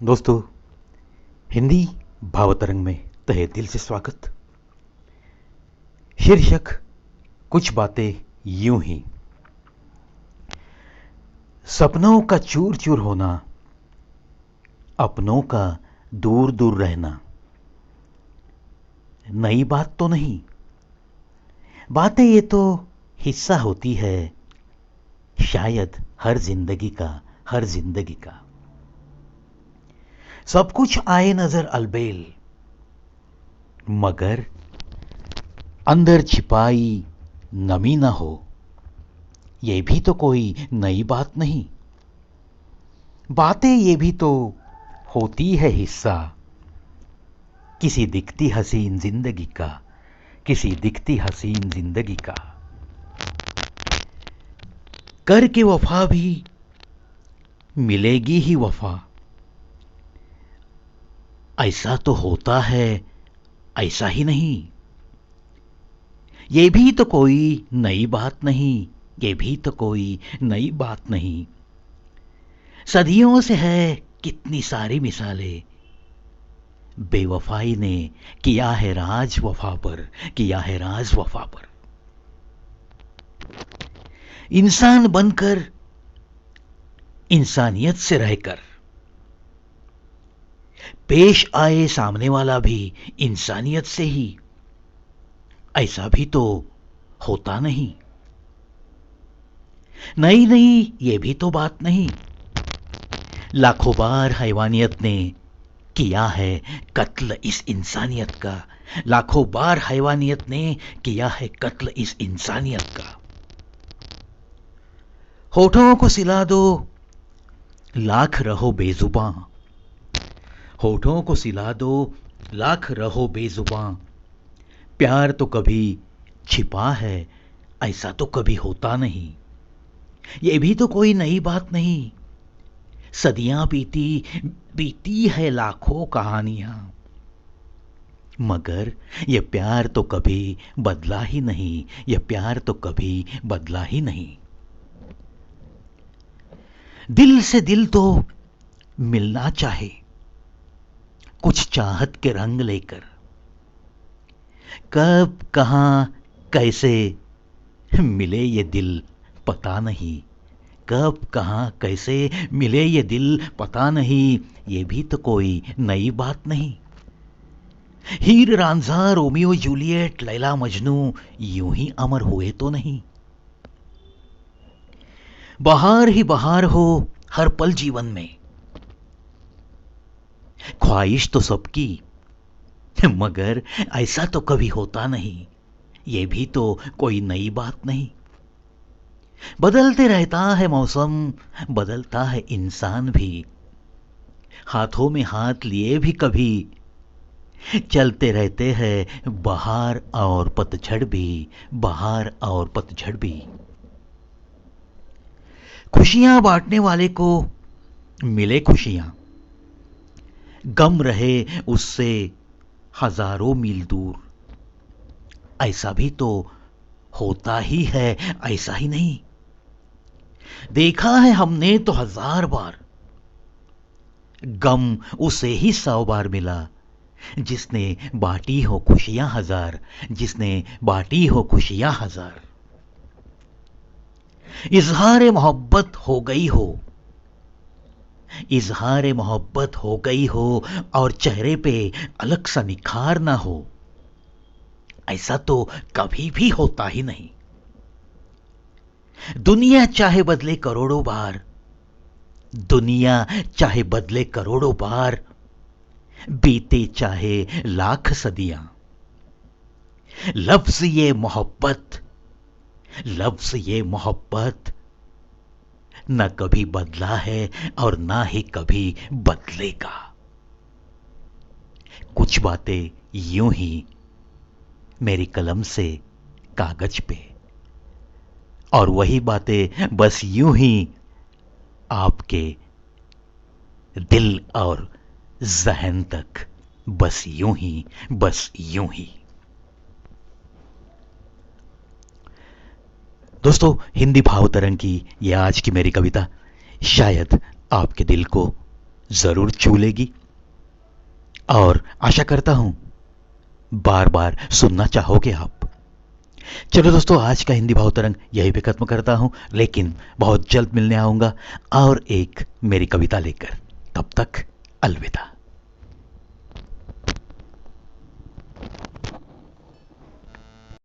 दोस्तों, हिंदी भावतरंग में तहे दिल से स्वागत। शीर्षक कुछ बातें यूं ही। सपनों का चूर चूर होना, अपनों का दूर दूर रहना, नई बात तो नहीं। बातें ये तो हिस्सा होती है शायद हर जिंदगी का। सब कुछ आए नजर अलबेल, मगर अंदर छिपाई नमी ना हो, ये भी तो कोई नई बात नहीं। बातें ये भी तो होती है हिस्सा किसी दिखती हसीन जिंदगी का, किसी दिखती हसीन जिंदगी का। कर के वफा भी मिलेगी ही वफा, ऐसा तो होता है, ऐसा ही नहीं। ये भी तो कोई नई बात नहीं, ये भी तो कोई नई बात नहीं। सदियों से है कितनी सारी मिसालें, बेवफाई ने किया है राज वफा पर, किया है राज वफा पर। इंसान बनकर इंसानियत से रहकर पेश आए सामने वाला भी इंसानियत से ही, ऐसा भी तो होता नहीं। नहीं नहीं, ये भी तो बात नहीं। लाखों बार हैवानियत ने किया है कत्ल इस इंसानियत का, लाखों बार हैवानियत ने किया है कत्ल इस इंसानियत का। होठों को सिला दो, लाख रहो बेजुबां, होठों को सिला दो, लाख रहो बेजुबां। प्यार तो कभी छिपा है, ऐसा तो कभी होता नहीं। ये भी तो कोई नई बात नहीं। सदियां बीती बीती है लाखों कहानियां, मगर ये प्यार तो कभी बदला ही नहीं, ये प्यार तो कभी बदला ही नहीं। दिल से दिल तो मिलना चाहे, कुछ चाहत के रंग लेकर। कब कहां कैसे मिले ये दिल पता नहीं, कब कहां कैसे मिले ये दिल पता नहीं। ये भी तो कोई नई बात नहीं। हीर रांझा रोमियो जूलियट लैला मजनू यूं ही अमर हुए तो नहीं। बहार ही बहार हो हर पल जीवन में, ख्वाहिश तो सबकी, मगर ऐसा तो कभी होता नहीं। ये भी तो कोई नई बात नहीं। बदलते रहता है मौसम, बदलता है इंसान भी, हाथों में हाथ लिए भी कभी चलते रहते हैं बहार और पतझड़ भी, बहार और पतझड़ भी। खुशियां बांटने वाले को मिले खुशियां, गम रहे उससे हजारों मील दूर। ऐसा भी तो होता ही है, ऐसा ही नहीं। देखा है हमने तो हजार बार, गम उसे ही 100 बार मिला जिसने बांटी हो खुशियां हजार, जिसने बांटी हो खुशियां हजार। इजहार मोहब्बत हो गई हो, इजहार मोहब्बत हो गई हो और चेहरे पे अलग सा निखार ना हो, ऐसा तो कभी भी होता ही नहीं। दुनिया चाहे बदले करोड़ों बार, दुनिया चाहे बदले करोड़ों बार, बीते चाहे लाख सदियां, लफ्ज ये मोहब्बत, लफ्ज ये मोहब्बत न कभी बदला है और ना ही कभी बदलेगा। कुछ बातें यूं ही मेरी कलम से कागज पे, और वही बातें बस यूं ही आपके दिल और जहन तक, बस यूं ही, बस यूं ही। दोस्तों, हिंदी भावतरंग की यह आज की मेरी कविता शायद आपके दिल को जरूर छू लेगी। और आशा करता हूं बार बार सुनना चाहोगे आप। चलो दोस्तों, आज का हिंदी भावतरंग यहीं पे खत्म करता हूं, लेकिन बहुत जल्द मिलने आऊंगा और एक मेरी कविता लेकर। तब तक अलविदा।